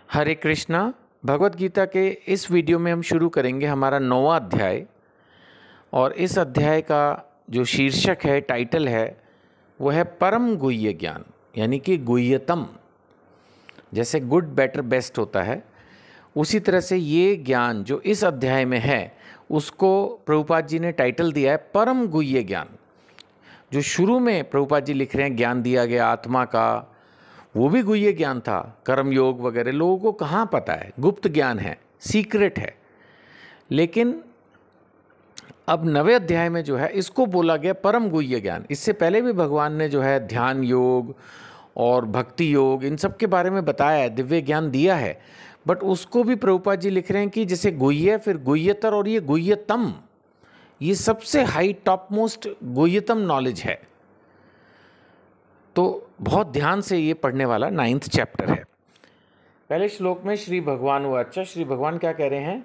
हरे कृष्णा। भगवत गीता के इस वीडियो में हम शुरू करेंगे हमारा 9वां अध्याय। और इस अध्याय का जो शीर्षक है, टाइटल है, वो है परम गुह्य ज्ञान, यानी कि गुह्यतम। जैसे गुड, बेटर, बेस्ट होता है, उसी तरह से ये ज्ञान जो इस अध्याय में है उसको प्रभुपाद जी ने टाइटल दिया है परम गुह्य ज्ञान। जो शुरू में प्रभुपाद जी लिख रहे हैं ज्ञान दिया गया आत्मा का, वो भी गुह्य ज्ञान था। कर्म योग वगैरह लोगों को कहाँ पता है, गुप्त ज्ञान है, सीक्रेट है। लेकिन अब 9वें अध्याय में जो है इसको बोला गया परम गुह्य ज्ञान। इससे पहले भी भगवान ने जो है ध्यान योग और भक्ति योग इन सब के बारे में बताया है, दिव्य ज्ञान दिया है। बट उसको भी प्रभुपाद जी लिख रहे हैं कि जैसे गुह्य, फिर गुह्यतर और ये गुह्यतम, ये सबसे हाई टॉप मोस्ट गुह्यतम नॉलेज है। तो बहुत ध्यान से ये पढ़ने वाला 9th चैप्टर है। पहले श्लोक में श्री भगवान वाचा, श्री भगवान क्या कह रहे हैं?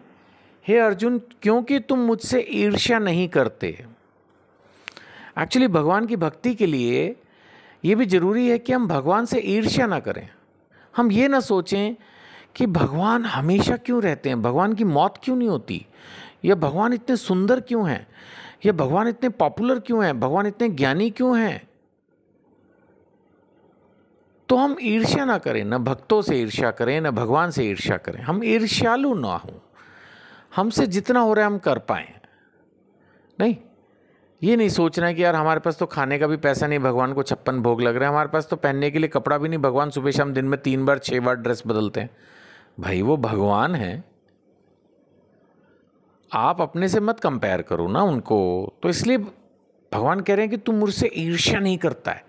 हे अर्जुन, क्योंकि तुम मुझसे ईर्ष्या नहीं करते। एक्चुअली भगवान की भक्ति के लिए ये भी जरूरी है कि हम भगवान से ईर्ष्या ना करें। हम ये ना सोचें कि भगवान हमेशा क्यों रहते हैं, भगवान की मौत क्यों नहीं होती, या भगवान इतने सुंदर क्यों हैं, या भगवान इतने पॉपुलर क्यों हैं, भगवान इतने ज्ञानी क्यों हैं। तो हम ईर्ष्या ना करें, न भक्तों से ईर्ष्या करें, न भगवान से ईर्ष्या करें। हम ईर्ष्यालु ना हों, हमसे जितना हो रहा है हम कर पाएं। नहीं, ये नहीं सोचना है कि यार हमारे पास तो खाने का भी पैसा नहीं, भगवान को 56 भोग लग रहे हैं, हमारे पास तो पहनने के लिए कपड़ा भी नहीं, भगवान सुबह शाम दिन में 3 बार 6 बार ड्रेस बदलते हैं। भाई वो भगवान हैं, आप अपने से मत कंपेयर करो ना उनको। तो इसलिए भगवान कह रहे हैं कि तू मुझसे ईर्ष्या नहीं करता है,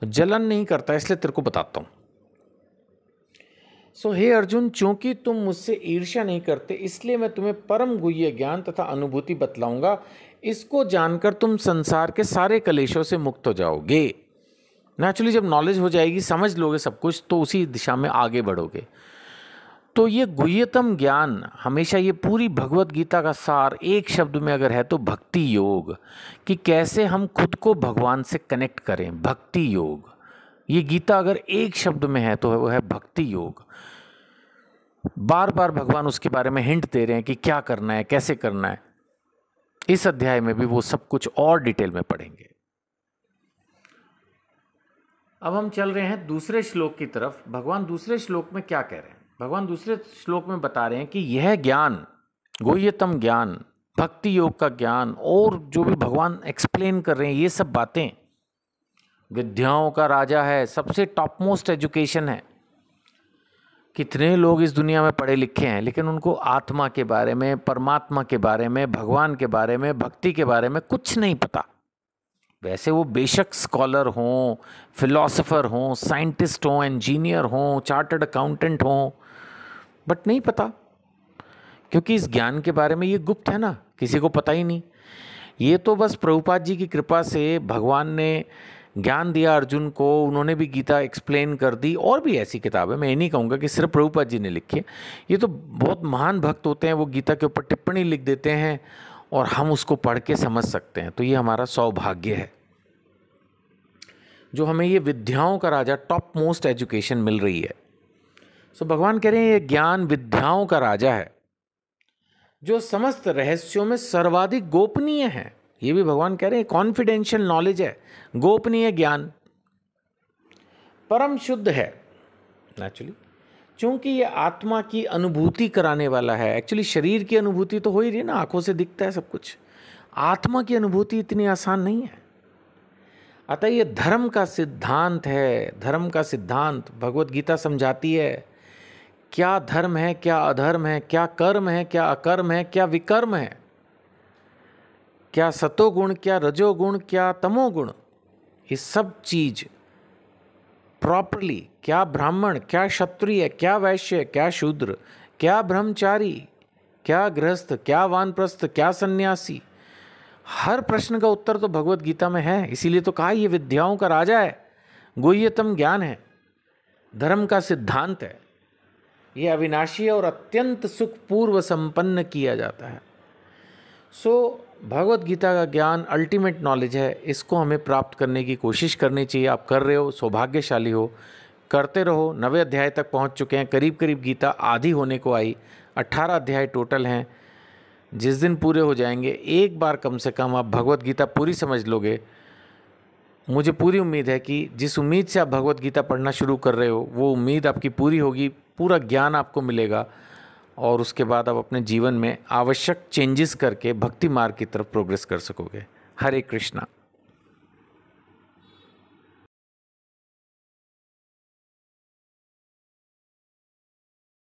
जलन नहीं करता, इसलिए तेरे को बताता हूं। सो हे अर्जुन, चूंकि तुम मुझसे ईर्ष्या नहीं करते, इसलिए मैं तुम्हें परम गुह्य ज्ञान तथा अनुभूति बतलाऊंगा। इसको जानकर तुम संसार के सारे कलेशों से मुक्त हो जाओगे। नेचुरली जब नॉलेज हो जाएगी, समझ लोगे सब कुछ, तो उसी दिशा में आगे बढ़ोगे। तो ये गुह्यतम ज्ञान हमेशा, ये पूरी भगवत गीता का सार एक शब्द में अगर है तो भक्ति योग, कि कैसे हम खुद को भगवान से कनेक्ट करें। भक्ति योग, ये गीता अगर एक शब्द में है तो वो है भक्ति योग। बार बार भगवान उसके बारे में हिंट दे रहे हैं कि क्या करना है, कैसे करना है। इस अध्याय में भी वो सब कुछ और डिटेल में पढ़ेंगे। अब हम चल रहे हैं दूसरे श्लोक की तरफ। भगवान दूसरे श्लोक में क्या कह रहे हैं? भगवान दूसरे श्लोक में बता रहे हैं कि यह ज्ञान, गुह्यतम ज्ञान, भक्ति योग का ज्ञान, और जो भी भगवान एक्सप्लेन कर रहे हैं, ये सब बातें विद्याओं का राजा है, सबसे टॉप मोस्ट एजुकेशन है। कितने लोग इस दुनिया में पढ़े लिखे हैं, लेकिन उनको आत्मा के बारे में, परमात्मा के बारे में, भगवान के बारे में, भक्ति के बारे में कुछ नहीं पता। वैसे वो बेशक स्कॉलर हों, फिलोसोफर हों, साइंटिस्ट हों, इंजीनियर हों, चार्टर्ड अकाउंटेंट हों, बट नहीं पता, क्योंकि इस ज्ञान के बारे में ये गुप्त है ना, किसी को पता ही नहीं। ये तो बस प्रभुपाद जी की कृपा से भगवान ने ज्ञान दिया अर्जुन को, उन्होंने भी गीता एक्सप्लेन कर दी। और भी ऐसी किताबें, मैं ये नहीं कहूँगा कि सिर्फ प्रभुपाद जी ने लिखी है। ये तो बहुत महान भक्त होते हैं, वो गीता के ऊपर टिप्पणी लिख देते हैं और हम उसको पढ़ के समझ सकते हैं। तो ये हमारा सौभाग्य है जो हमें ये विद्याओं का राजा, टॉप मोस्ट एजुकेशन मिल रही है। सो भगवान कह रहे हैं ये ज्ञान विद्याओं का राजा है, जो समस्त रहस्यों में सर्वाधिक गोपनीय है। ये भी भगवान कह रहे हैं कॉन्फिडेंशियल नॉलेज है, गोपनीय ज्ञान, परम शुद्ध है। नेचुरली क्योंकि ये आत्मा की अनुभूति कराने वाला है। एक्चुअली शरीर की अनुभूति तो हो ही रही ना, आंखों से दिखता है सब कुछ। आत्मा की अनुभूति इतनी आसान नहीं है। अतः ये धर्म का सिद्धांत है। धर्म का सिद्धांत भगवत गीता समझाती है क्या धर्म है, क्या अधर्म है, क्या कर्म है, क्या अकर्म है, क्या विकर्म है, क्या सतोगुण, क्या रजोगुण, क्या तमोगुण। ये सब चीज प्रॉपरली, क्या ब्राह्मण, क्या क्षत्रिय, क्या वैश्य, क्या शूद्र, क्या ब्रह्मचारी, क्या गृहस्थ, क्या वानप्रस्थ, क्या सन्यासी, हर प्रश्न का उत्तर तो भगवत गीता में है। इसीलिए तो कहा ये विद्याओं का राजा है, गुह्यतम ज्ञान है, धर्म का सिद्धांत है। ये अविनाशी और अत्यंत सुखपूर्व संपन्न किया जाता है। सो भगवत गीता का ज्ञान अल्टीमेट नॉलेज है। इसको हमें प्राप्त करने की कोशिश करनी चाहिए। आप कर रहे हो, सौभाग्यशाली हो। करते रहो। 90 अध्याय तक पहुंच चुके हैं, करीब करीब गीता आधी होने को आई। 18 अध्याय टोटल हैं। जिस दिन पूरे हो जाएंगे, एक बार कम से कम आप भगवत गीता पूरी समझ लोगे। मुझे पूरी उम्मीद है कि जिस उम्मीद से आप भगवत गीता पढ़ना शुरू कर रहे हो, वो उम्मीद आपकी पूरी होगी, पूरा ज्ञान आपको मिलेगा और उसके बाद आप अपने जीवन में आवश्यक चेंजेस करके भक्ति मार्ग की तरफ प्रोग्रेस कर सकोगे। हरे कृष्णा।